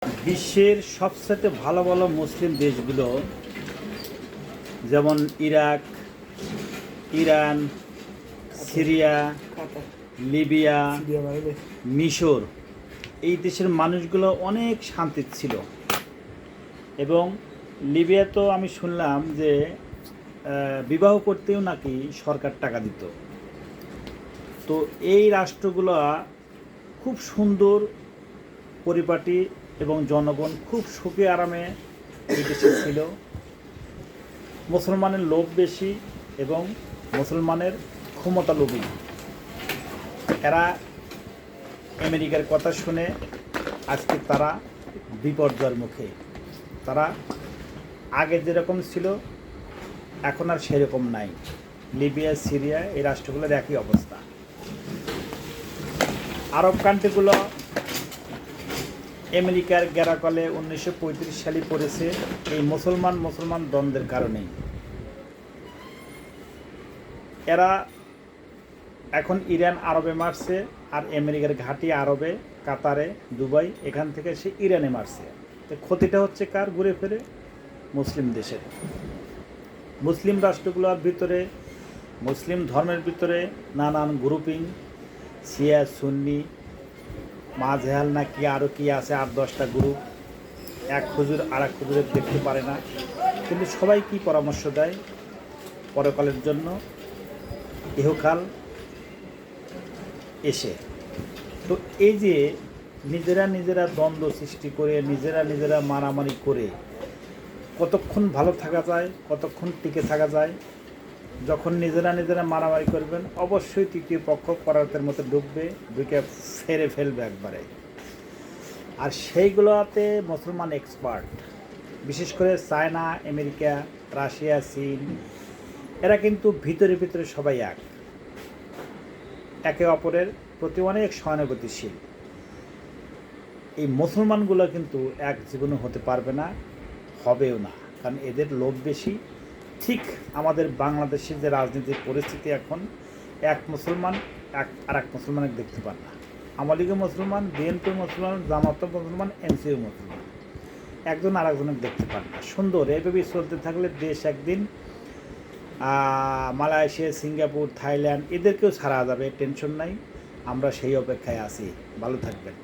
বিশ্বের সবচেয়ে ভালো ভালো মুসলিম দেশগুলো যেমন ইরাক, ইরান, সিরিয়া, লিবিয়া, মিশর, এই দেশের মানুষগুলো অনেক শান্তি ছিল। এবং লিবিয়া তো আমি শুনলাম যে বিবাহ করতেও নাকি সরকার টাকা দিত। তো এই রাষ্ট্রগুলো খুব সুন্দর পরিপাটি এবং জনগণ খুব সুখে আরামে এই দেশে ছিল। মুসলমানের লোভ বেশি এবং মুসলমানের ক্ষমতা লোভী। এরা আমেরিকার কথা শুনে আজকে তারা বিপর্যয়ের মুখে। তারা আগে যেরকম ছিল এখন আর সেরকম নাই। লিবিয়া, সিরিয়া এই রাষ্ট্রগুলোর একই অবস্থা। আরব কান্ট্রিগুলো আমেরিকার গ্যারাকলে 1935 সালে পড়েছে এই মুসলমান দ্বন্দ্বের কারণেই। এরা এখন ইরান আরবে মারছে, আর আমেরিকার ঘাঁটি আরবে, কাতারে, দুবাই, এখান থেকে সে ইরানে মারছে। তো ক্ষতিটা হচ্ছে কার? ঘুরে ফিরে মুসলিম দেশের। মুসলিম রাষ্ট্রগুলোর ভিতরে, মুসলিম ধর্মের ভিতরে নানান গ্রুপিং, শিয়া, সুন্নি, মাঝহাল নাকি আরও কি আছে, 8-10টা গ্রুপ। এক হুজুর আর এক হুজুরের দেখতে পারে না, কিন্তু সবাই কি পরামর্শ দেয়? পরকালের জন্য ইহকাল এসে। তো এই যে নিজেরা দ্বন্দ্ব সৃষ্টি করে, নিজেরা মারামারি করে কতক্ষণ ভালো থাকা যায়, কতক্ষণ টিকে থাকা যায়? যখন নিজেরা মারামারি করবেন, অবশ্যই তৃতীয় পক্ষ করাতের মতো ঢুকবে, ঢুকে ফেরে ফেলবে একবারে। আর সেইগুলোতে মুসলমান এক্সপার্ট, বিশেষ করে চায়না, আমেরিকা, রাশিয়া, চীন, এরা কিন্তু ভিতরে সবাই একে অপরের প্রতি অনেক সহানুভূতিশীল। এই মুসলমানগুলো কিন্তু এক জীবনে হতে পারবে না, হবেও না, কারণ এদের লোভ বেশি। ঠিক আমাদের বাংলাদেশের যে রাজনীতির পরিস্থিতি এখন, এক মুসলমান আর এক মুসলমানের দেখতে পান না। আওয়ামী লীগও মুসলমান, বিএনপি মুসলমান, জামাত মুসলমান, এনসিও মুসলমান, একজন আর একজনের দেখতে পান না। সুন্দর এভাবেই চলতে থাকলে দেশ একদিন মালয়েশিয়া, সিঙ্গাপুর, থাইল্যান্ড এদেরকেও ছাড়া যাবে, টেনশন নাই। আমরা সেই অপেক্ষায় আছি। ভালো থাকবেন।